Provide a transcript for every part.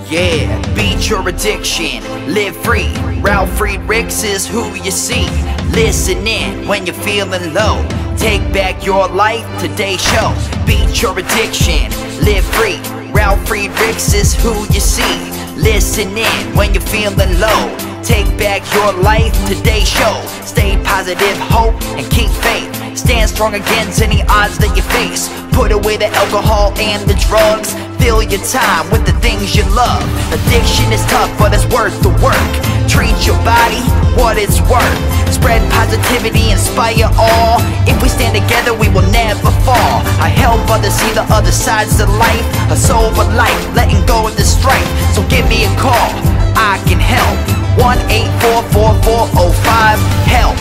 Yeah, beat your addiction, live free. Ralf Friedrichs is who you see. Listen in when you're feeling low. Take back your life, today's show. Beat your addiction, live free. Ralf Friedrichs is who you see. Listen in when you're feeling low. Take back your life, today's show. Stay positive, hope, and keep faith. Stand strong against any odds that you face. Put away the alcohol and the drugs. Fill your time with the things you love. Addiction is tough, but it's worth the work. Treat your body what it's worth. Spread positivity, inspire all. If we stand together, we will never fall. I help others see the other sides of life. A sober life, letting go of the strife. So give me a call, I can help. 1-844-4405-HELP.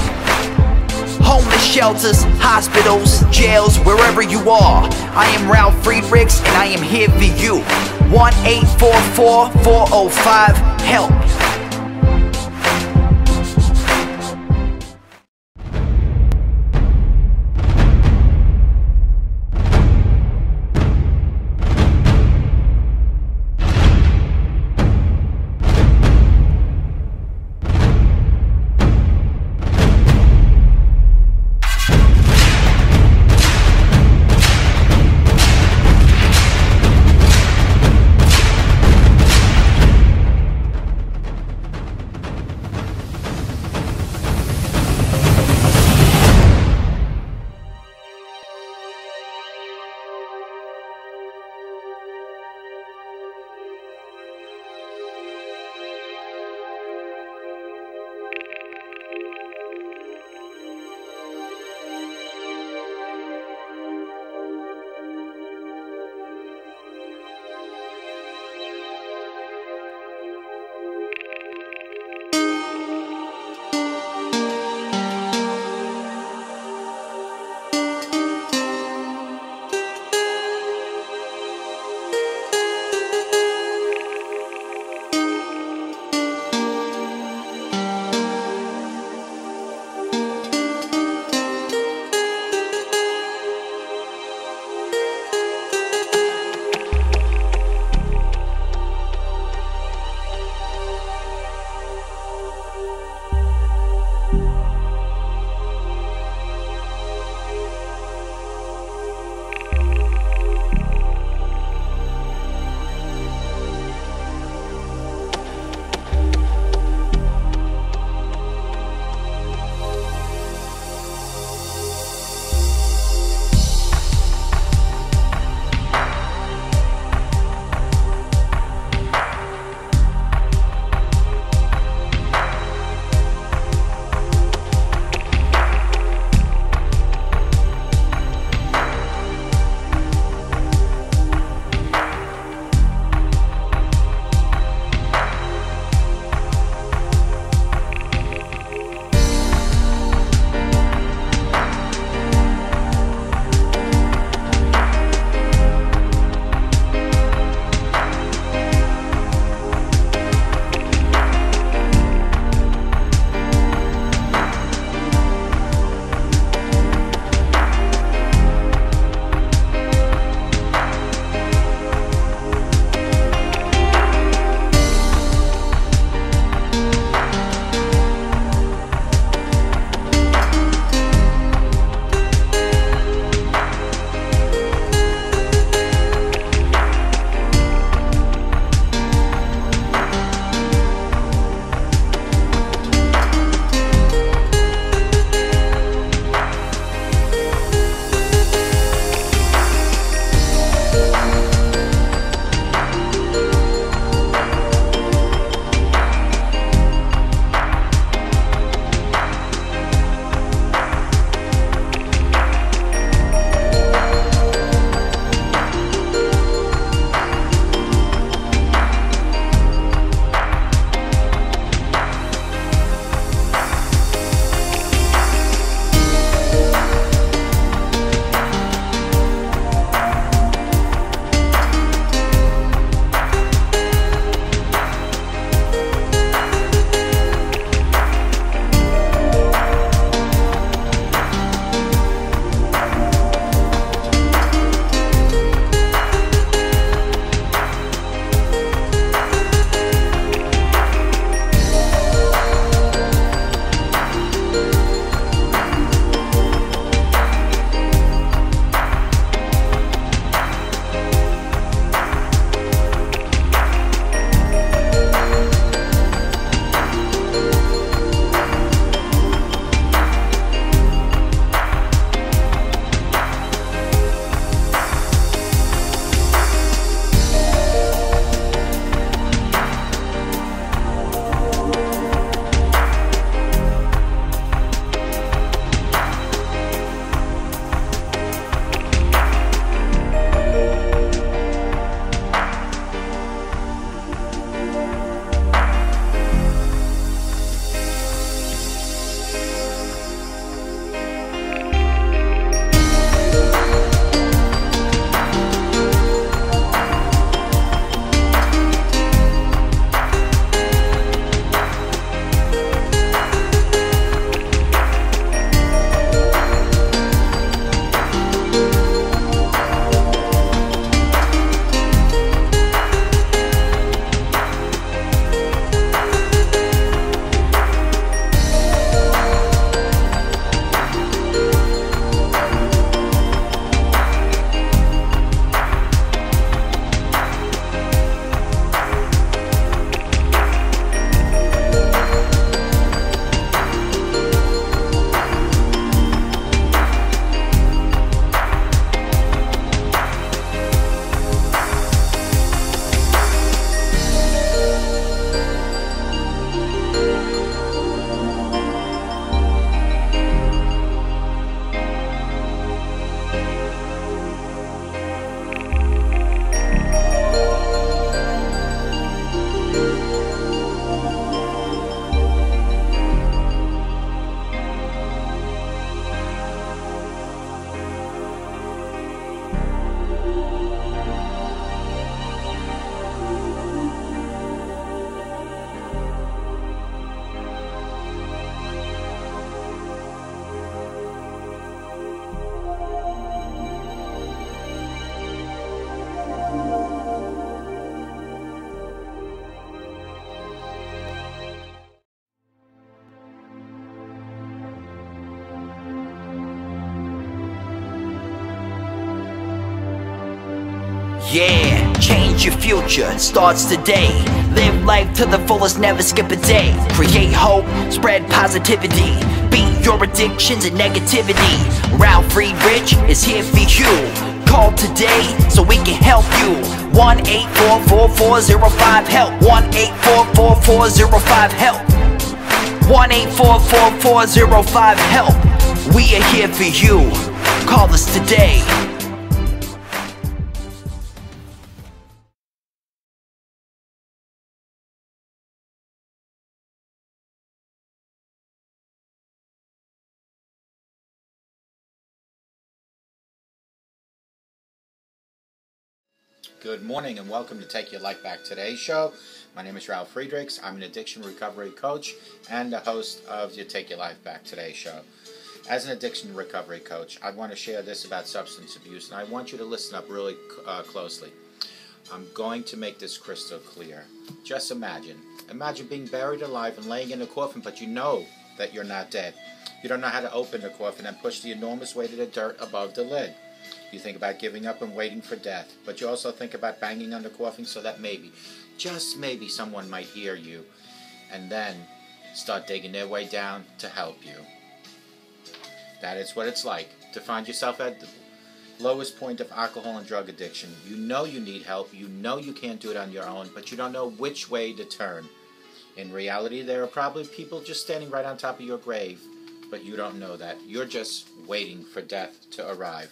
Homeless shelters, hospitals, jails, wherever you are. I am Ralf Friedrichs and I am here for you. 1-844-405-HELP. Yeah, change your future, it starts today. Live life to the fullest, never skip a day. Create hope, spread positivity. Beat your addictions and negativity. Ralf Friedrichs is here for you. Call today so we can help you. 1-844-405-HELP. 1-844-405-HELP. 1-844-405-HELP. We are here for you. Call us today. Good morning and welcome to Take Your Life Back Today show. My name is Ralf Friedrichs. I'm an addiction recovery coach and the host of the Take Your Life Back Today show. As an addiction recovery coach, I want to share this about substance abuse, and I want you to listen up really closely. I'm going to make this crystal clear. Just imagine being buried alive and laying in a coffin, but you know that you're not dead. You don't know how to open the coffin and push the enormous weight of the dirt above the lid. You think about giving up and waiting for death, but you also think about banging on the coffin so that maybe, just maybe, someone might hear you and then start digging their way down to help you. That is what it's like to find yourself at the lowest point of alcohol and drug addiction. You know you need help, you know you can't do it on your own, but you don't know which way to turn. In reality, there are probably people just standing right on top of your grave, but you don't know that. You're just waiting for death to arrive.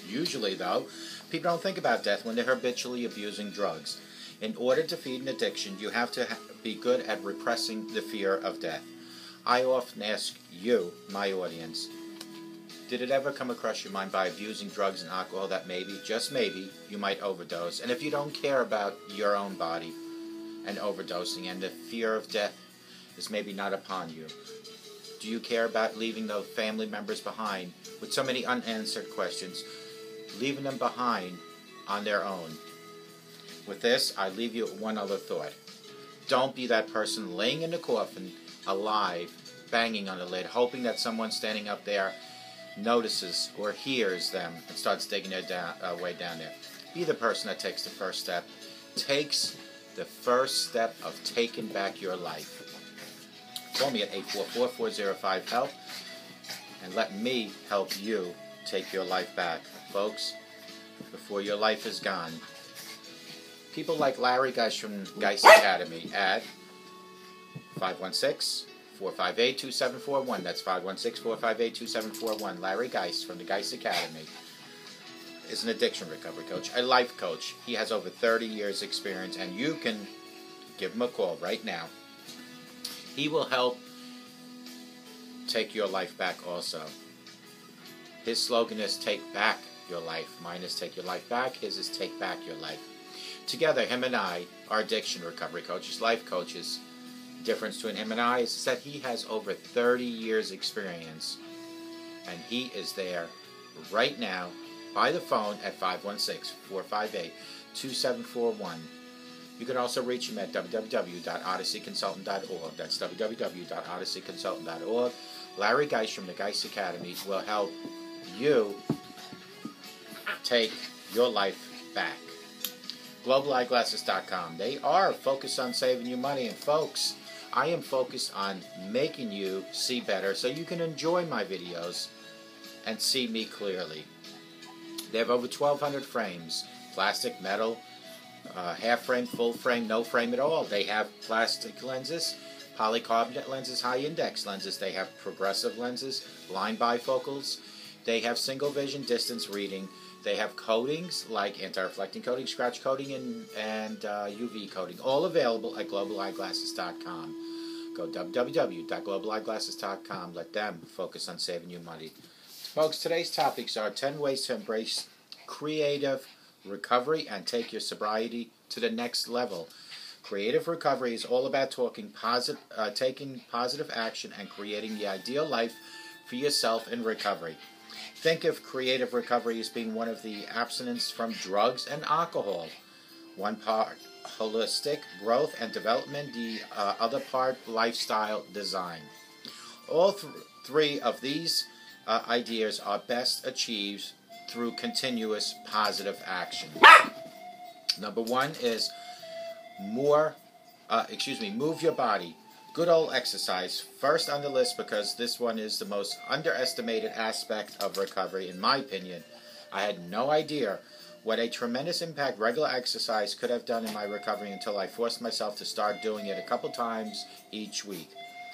Usually, though, people don't think about death when they're habitually abusing drugs. In order to defeat an addiction, you have to be good at repressing the fear of death. I often ask you, my audience, did it ever come across your mind by abusing drugs and alcohol that maybe, just maybe, you might overdose? And if you don't care about your own body and overdosing and the fear of death is maybe not upon you, do you care about leaving those family members behind with so many unanswered questions? Leaving them behind on their own. With this, I leave you with one other thought. Don't be that person laying in the coffin, alive, banging on the lid, hoping that someone standing up there notices or hears them and starts digging their way down there. Be the person that takes the first step. Takes the first step of taking back your life. Call me at 844-405-HELP and let me help you take your life back. Folks, before your life is gone. People like Larry Geist from Geist Academy at 516-458-2741. That's 516-458-2741. Larry Geist from the Geist Academy is an addiction recovery coach, a life coach. He has over 30 years experience, and you can give him a call right now. He will help take your life back also. His slogan is take back your life. Mine is take your life back. His is take back your life. Together, him and I are addiction recovery coaches, life coaches. The difference between him and I is that he has over 30 years experience. And he is there right now by the phone at 516-458-2741. You can also reach him at www.odysseyconsultant.org. That's www.odysseyconsultant.org. Larry Geist from the Geist Academy will help you take your life back. GlobalEyeglasses.com. They are focused on saving you money. And folks, I am focused on making you see better so you can enjoy my videos and see me clearly. They have over 1,200 frames. Plastic, metal, half frame, full frame, no frame at all. They have plastic lenses, polycarbonate lenses, high index lenses. They have progressive lenses, blind bifocals. They have single vision distance reading. They have coatings like anti-reflecting coating, scratch coating, and UV coating. All available at globaleyeglasses.com. Go www.globaleyeglasses.com. Let them focus on saving you money. Folks, today's topics are 10 ways to embrace creative recovery and take your sobriety to the next level. Creative recovery is all about taking positive action and creating the ideal life for yourself in recovery. Think of creative recovery as being one of the abstinence from drugs and alcohol. One part holistic growth and development, the other part lifestyle design. All three of these ideas are best achieved through continuous positive action. Number one is move your body. Good old exercise. First on the list, because this one is the most underestimated aspect of recovery, in my opinion. I had no idea what a tremendous impact regular exercise could have done in my recovery until I forced myself to start doing it a couple times each week.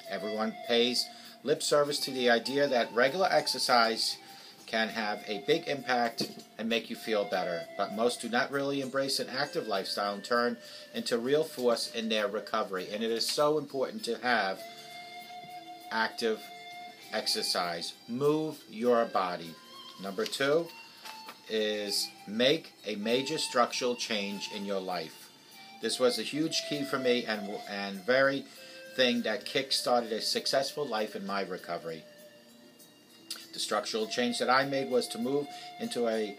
Everyone pays lip service to the idea that regular exercise can have a big impact and make you feel better, but most do not really embrace an active lifestyle and turn into real force in their recovery. And it is so important to have active exercise. Move your body. Number two is make a major structural change in your life. This was a huge key for me and very thing that kick-started a successful life in my recovery. The structural change that I made was to move into a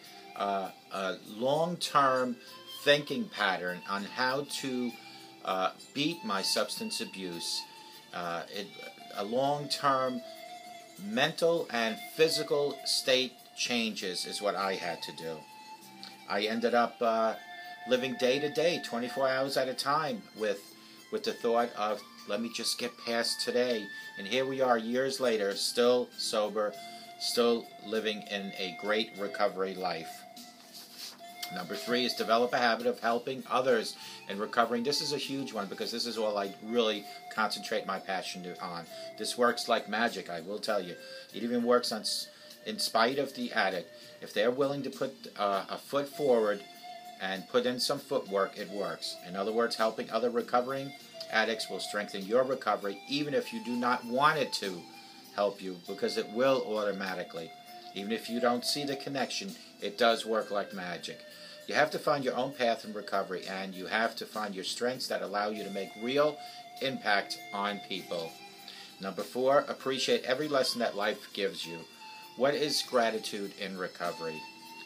long-term thinking pattern on how to beat my substance abuse. A long-term mental and physical state changes is what I had to do. I ended up living day to day, 24 hours at a time, with the thought of, let me just get past today. And here we are years later, still sober, still living in a great recovery life. Number three is develop a habit of helping others in recovering. This is a huge one because this is all I really concentrate my passion on. This works like magic, I will tell you. It even works in spite of the addict. If they're willing to put a foot forward and put in some footwork, it works. In other words, helping other recovering addicts will strengthen your recovery even if you do not want it to help you, because it will automatically. Even if you don't see the connection, it does work like magic. You have to find your own path in recovery, and you have to find your strengths that allow you to make real impact on people. Number four, appreciate every lesson that life gives you. What is gratitude in recovery?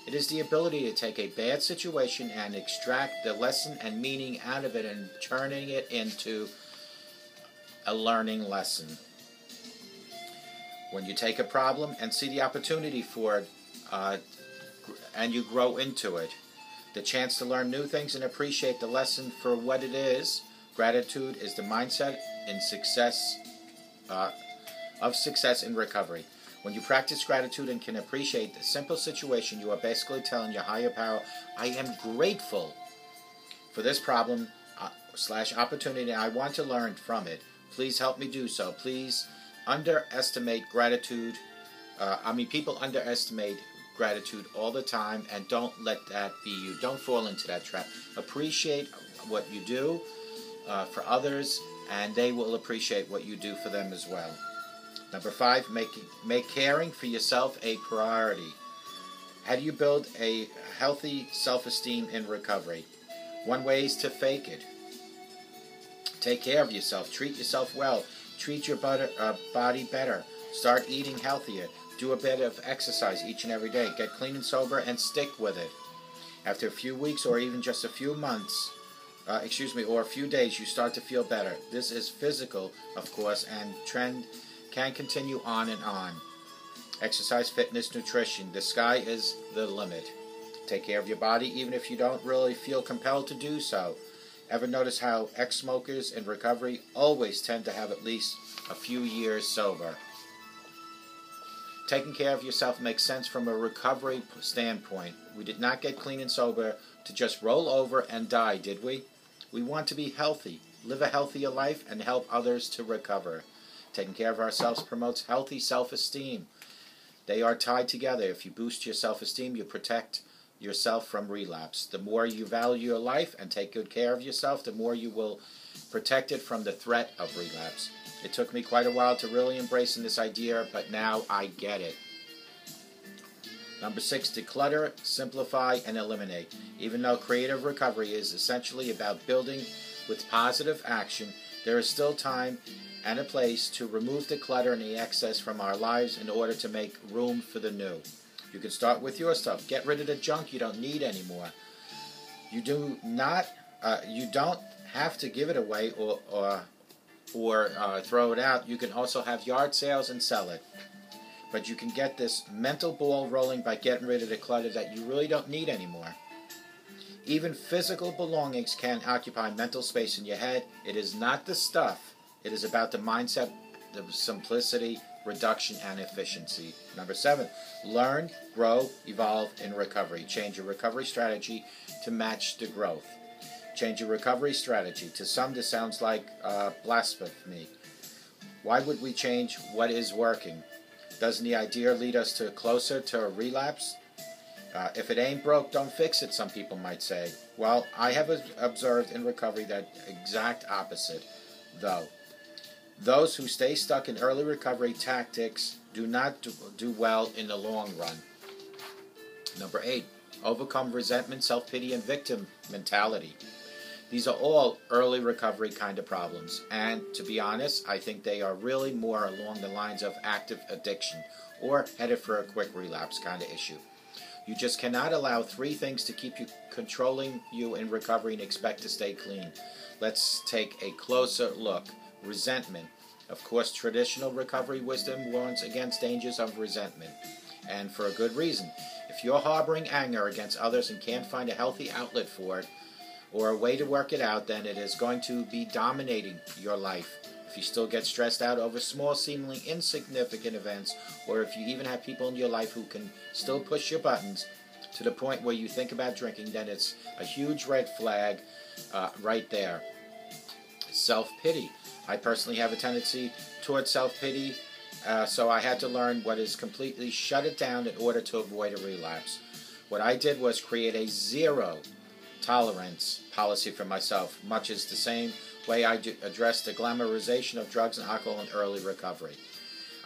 It is the ability to take a bad situation and extract the lesson and meaning out of it and turning it into a learning lesson. When you take a problem and see the opportunity for it, and you grow into it, the chance to learn new things and appreciate the lesson for what it is, gratitude is the mindset in success in recovery. When you practice gratitude and can appreciate the simple situation, you are basically telling your higher power, I am grateful for this problem / opportunity. I want to learn from it. Please help me do so. Please underestimate gratitude. People underestimate gratitude all the time, and don't let that be you. Don't fall into that trap. Appreciate what you do for others, and they will appreciate what you do for them as well. Number five, make caring for yourself a priority. How do you build a healthy self-esteem in recovery? One way is to fake it. Take care of yourself. Treat yourself well. Treat your body better. Start eating healthier. Do a bit of exercise each and every day. Get clean and sober and stick with it. After a few weeks or even just a few months, or a few days, you start to feel better. This is physical, of course, and trend can continue on and on. Exercise, fitness, nutrition. The sky is the limit. Take care of your body even if you don't really feel compelled to do so. Ever notice how ex-smokers in recovery always tend to have at least a few years sober? Taking care of yourself makes sense from a recovery standpoint. We did not get clean and sober to just roll over and die, did we? We want to be healthy, live a healthier life, and help others to recover. Taking care of ourselves promotes healthy self-esteem. They are tied together. If you boost your self-esteem, you protect yourself from relapse. The more you value your life and take good care of yourself, the more you will protect it from the threat of relapse. It took me quite a while to really embrace this idea, but now I get it. Number six, declutter, simplify, and eliminate. Even though creative recovery is essentially about building with positive action, there is still time and a place to remove the clutter and the excess from our lives in order to make room for the new. You can start with your stuff. Get rid of the junk you don't need anymore. You don't have to give it away or throw it out. You can also have yard sales and sell it. But you can get this mental ball rolling by getting rid of the clutter that you really don't need anymore. Even physical belongings can occupy mental space in your head. It is not the stuff. It is about the mindset, the simplicity, reduction, and efficiency. Number 7, learn, grow, evolve in recovery. Change your recovery strategy to match the growth. Change your recovery strategy. To some, this sounds like blasphemy. Why would we change what is working? Doesn't the idea lead us closer to a relapse? If it ain't broke, don't fix it, some people might say. Well, I have observed in recovery that exact opposite, though. Those who stay stuck in early recovery tactics do not do well in the long run. Number 8, overcome resentment, self-pity, and victim mentality. These are all early recovery kind of problems, and to be honest, I think they are really more along the lines of active addiction or headed for a quick relapse kind of issue. You just cannot allow 3 things to keep you controlling you in recovery and expect to stay clean. Let's take a closer look. Resentment. Of course, traditional recovery wisdom warns against dangers of resentment, and for a good reason. If you're harboring anger against others and can't find a healthy outlet for it, or a way to work it out, then it is going to be dominating your life. If you still get stressed out over small, seemingly insignificant events, or if you even have people in your life who can still push your buttons to the point where you think about drinking, then it's a huge red flag right there. Self-pity. I personally have a tendency towards self-pity, so I had to learn what is completely shut it down in order to avoid a relapse. What I did was create a zero tolerance policy for myself, much as the same way I address the glamorization of drugs and alcohol in early recovery.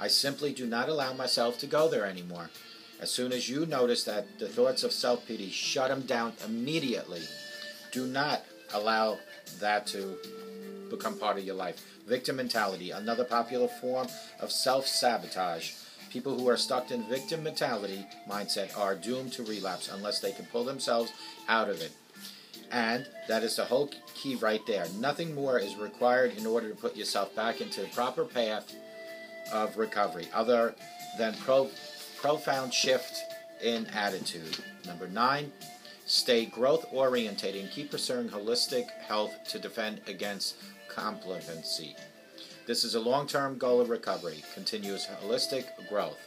I simply do not allow myself to go there anymore. As soon as you notice that the thoughts of self-pity, shut them down immediately. Do not allow that to become part of your life. Victim mentality, another popular form of self-sabotage. People who are stuck in victim mentality mindset are doomed to relapse unless they can pull themselves out of it. And that is the whole key right there. Nothing more is required in order to put yourself back into the proper path of recovery, other than profound shift in attitude. Number 9, stay growth-oriented and keep pursuing holistic health to defend against complacency. This is a long-term goal of recovery, continuous holistic growth.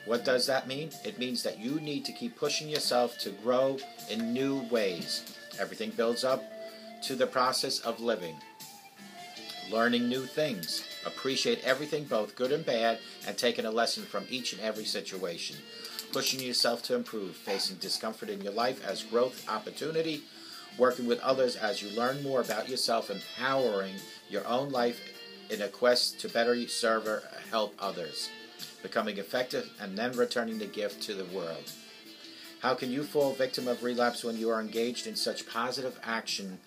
What does that mean? It means that you need to keep pushing yourself to grow in new ways. Everything builds up to the process of living. Learning new things. Appreciate everything, both good and bad, and taking a lesson from each and every situation. Pushing yourself to improve. Facing discomfort in your life as growth opportunity. Working with others as you learn more about yourself. Empowering your own life in a quest to better serve or help others. Becoming effective and then returning the gift to the world. How can you fall victim of relapse when you are engaged in such positive action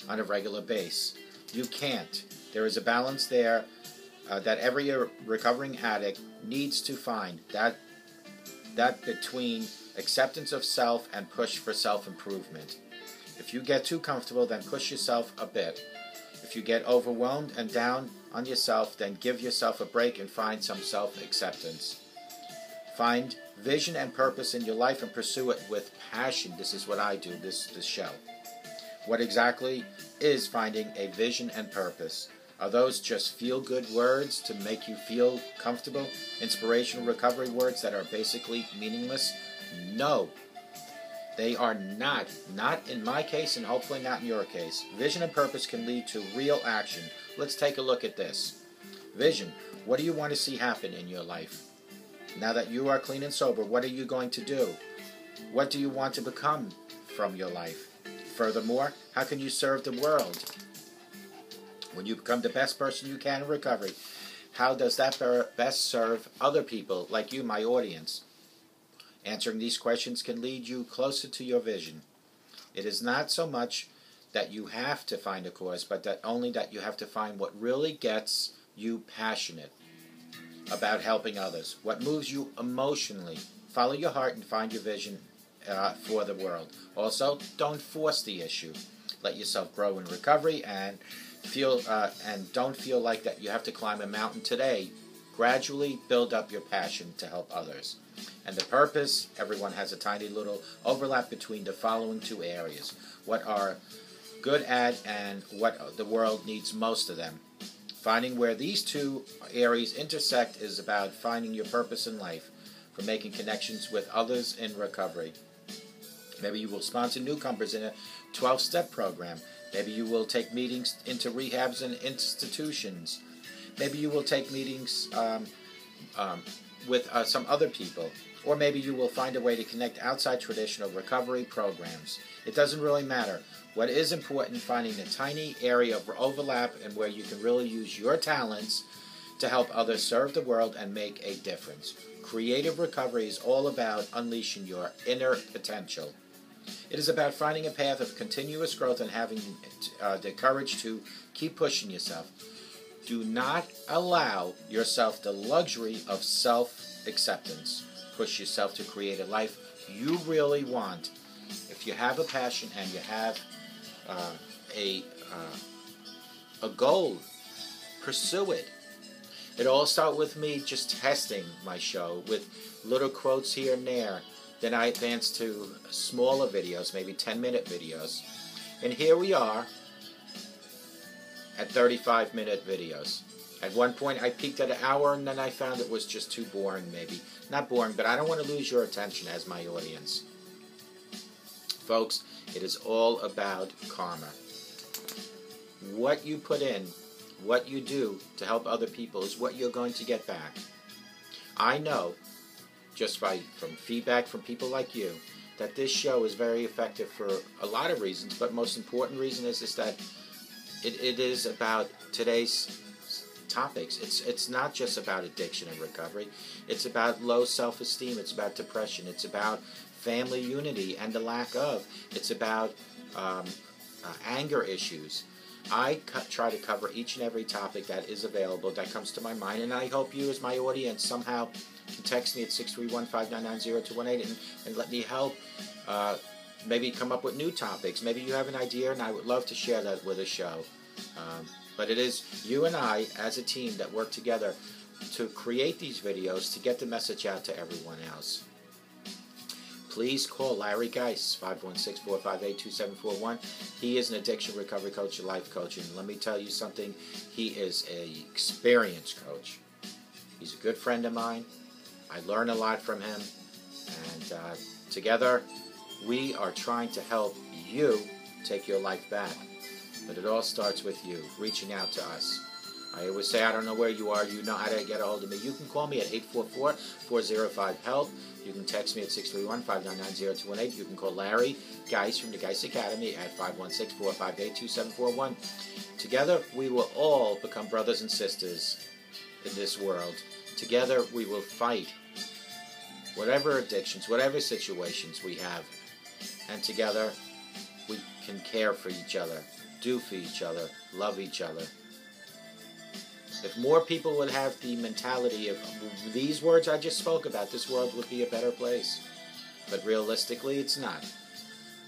on a regular basis? You can't. There is a balance there that every recovering addict needs to find. That between acceptance of self and push for self-improvement. If you get too comfortable, then push yourself a bit. If you get overwhelmed and down on yourself, then give yourself a break and find some self-acceptance. Find vision and purpose in your life and pursue it with passion. This is what I do, this show. What exactly is finding a vision and purpose? Are those just feel-good words to make you feel comfortable? Inspirational recovery words that are basically meaningless? No. They are not. Not in my case and hopefully not in your case. Vision and purpose can lead to real action. Let's take a look at this. Vision. What do you want to see happen in your life? Now that you are clean and sober, what are you going to do? What do you want to become from your life? Furthermore, how can you serve the world? When you become the best person you can in recovery, how does that best serve other people like you, my audience? Answering these questions can lead you closer to your vision. It is not so much that you have to find a cause, but that you have to find what really gets you passionate about helping others. What moves you emotionally. Follow your heart and find your vision for the world. Also, don't force the issue. Let yourself grow in recovery and don't feel like that you have to climb a mountain today Gradually build up your passion to help others. And the purpose, everyone has a tiny little overlap between the following two areas. What are good at and what the world needs most of them. Finding where these two areas intersect is about finding your purpose in life, for making connections with others in recovery. Maybe you will sponsor newcomers in a 12-step program. Maybe you will take meetings into rehabs and institutions. Maybe you will take meetings with some other people. Or maybe you will find a way to connect outside traditional recovery programs. It doesn't really matter. What is important, finding a tiny area of overlap and where you can really use your talents to help others serve the world and make a difference. Creative recovery is all about unleashing your inner potential. It is about finding a path of continuous growth and having the courage to keep pushing yourself. Do not allow yourself the luxury of self-acceptance. Push yourself to create a life you really want. If you have a passion and you have a goal, pursue it. It all started with me just testing my show with little quotes here and there. Then I advanced to smaller videos, maybe 10-minute videos. And here we are at 35-minute videos. At one point I peaked at an hour and then I found it was just too boring maybe. Not boring, but I don't want to lose your attention as my audience. Folks, it is all about karma. What you put in, what you do to help other people is what you're going to get back. I know, just from feedback from people like you, that this show is very effective for a lot of reasons, but most important reason is that it is about today's topics. It's not just about addiction and recovery. It's about low self-esteem. It's about depression. It's about family unity and the lack of. It's about anger issues. I try to cover each and every topic that is available that comes to my mind, and I hope you as my audience somehow can text me at 631-599-0218 and let me help maybe come up with new topics. Maybe you have an idea and I would love to share that with a show. But it is you and I as a team that work together to create these videos to get the message out to everyone else. Please call Larry Geis, 516-458-2741. He is an addiction recovery coach, a life coach, and let me tell you something, he is an experienced coach. He's a good friend of mine. I learn a lot from him, and together we are trying to help you take your life back. But it all starts with you, reaching out to us. I always say, I don't know where you are. You know how to get a hold of me. You can call me at 844-405-HELP. You can text me at 631-599-0218. You can call Larry Geis from the Geis Academy at 516-458-2741. Together, we will all become brothers and sisters in this world. Together, we will fight whatever addictions, whatever situations we have. And together, we can care for each other, do for each other, love each other. If more people would have the mentality of these words I just spoke about, this world would be a better place. But realistically, it's not.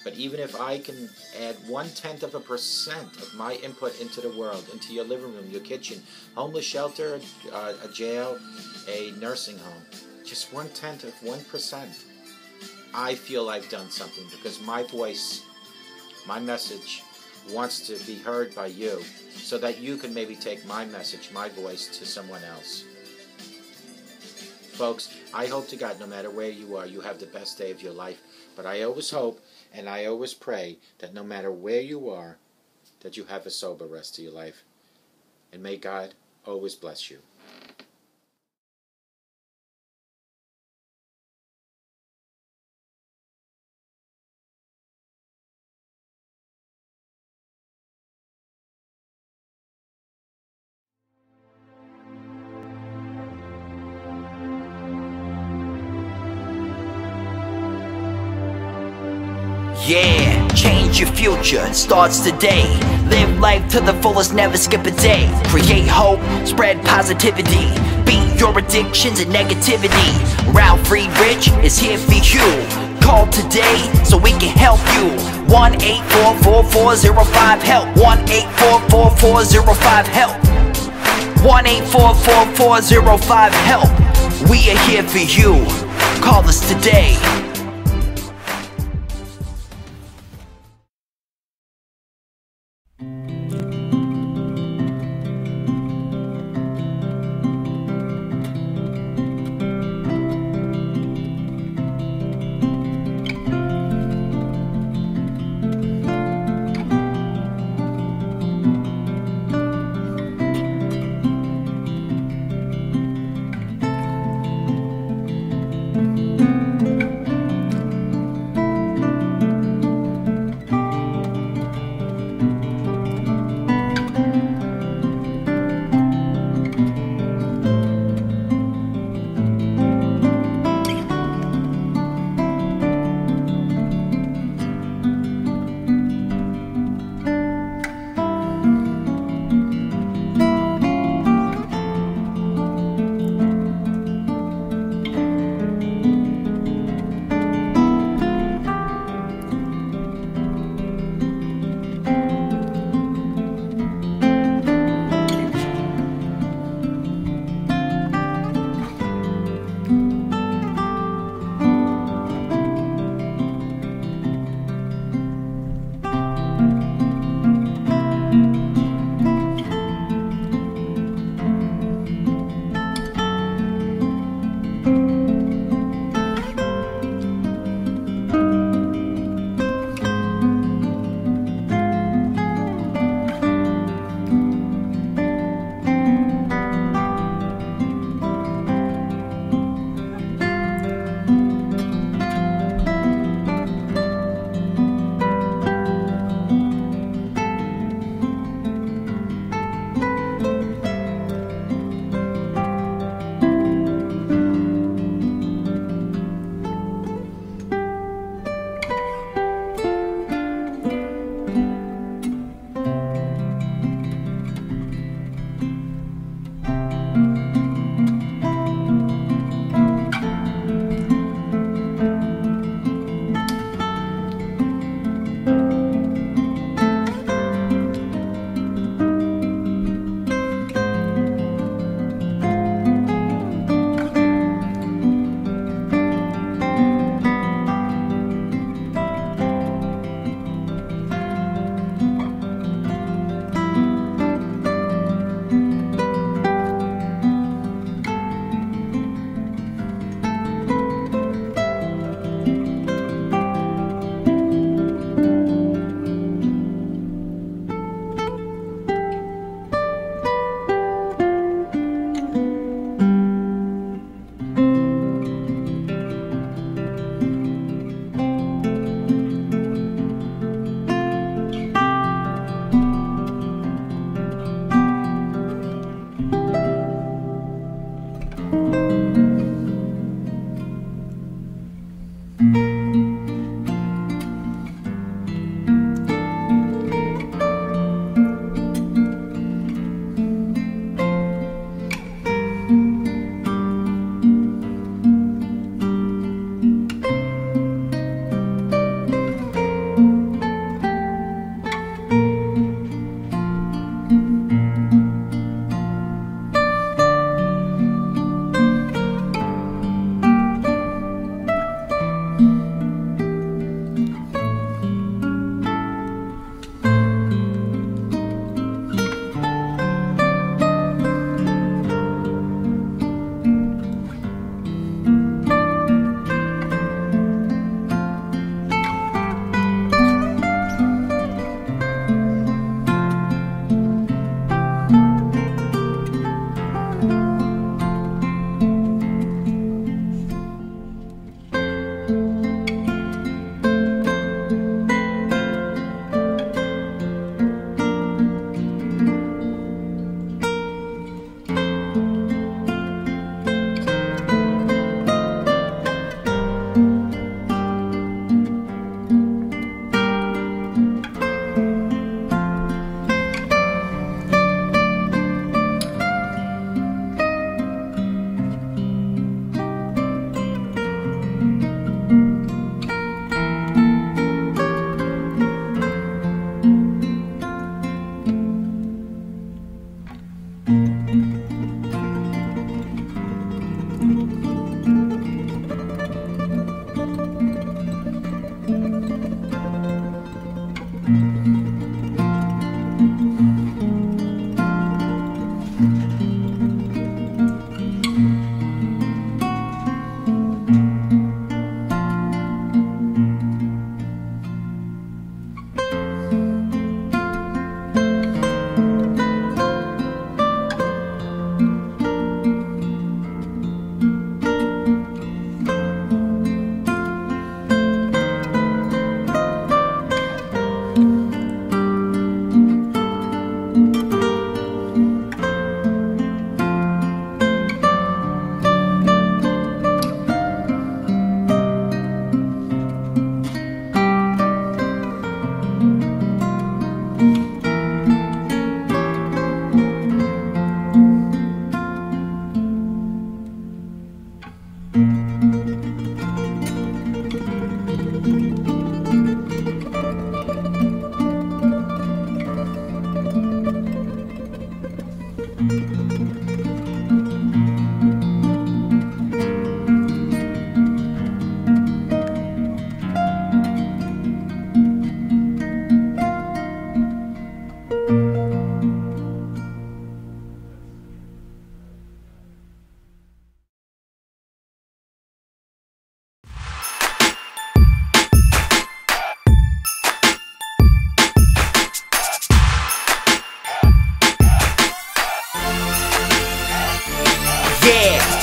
But even if I can add 0.1% of my input into the world, into your living room, your kitchen, homeless shelter, a jail, a nursing home, just 0.1%, I feel I've done something because my voice, my message, wants to be heard by you so that you can maybe take my message, my voice to someone else. Folks, I hope to God no matter where you are, you have the best day of your life. But I always hope and I always pray that no matter where you are, that you have a sober rest of your life. And may God always bless you. Yeah, change your future, starts today. Live life to the fullest, never skip a day. Create hope, spread positivity. Beat your addictions and negativity. Ralf Friedrichs is here for you. Call today so we can help you. 1-844-405-HELP. 1-844-405-HELP. 1-844-405-HELP. We are here for you. Call us today.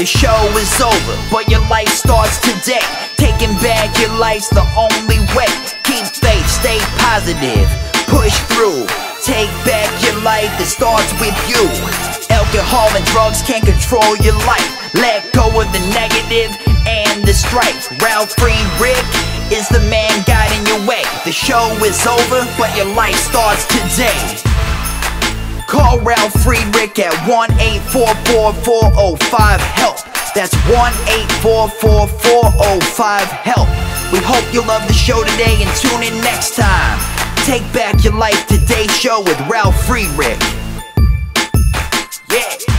The show is over, but your life starts today. Taking back your life's the only way. Keep faith, stay positive, push through. Take back your life, it starts with you. Alcohol and drugs can't control your life. Let go of the negative and the strife. Ralf Friedrichs is the man guiding your way. The show is over, but your life starts today. Call Ralf Friedrichs at 1-844-405-HELP. That's 1-844-405-HELP. We hope you love the show today and tune in next time. Take back your life today show with Ralf Friedrichs. Yeah.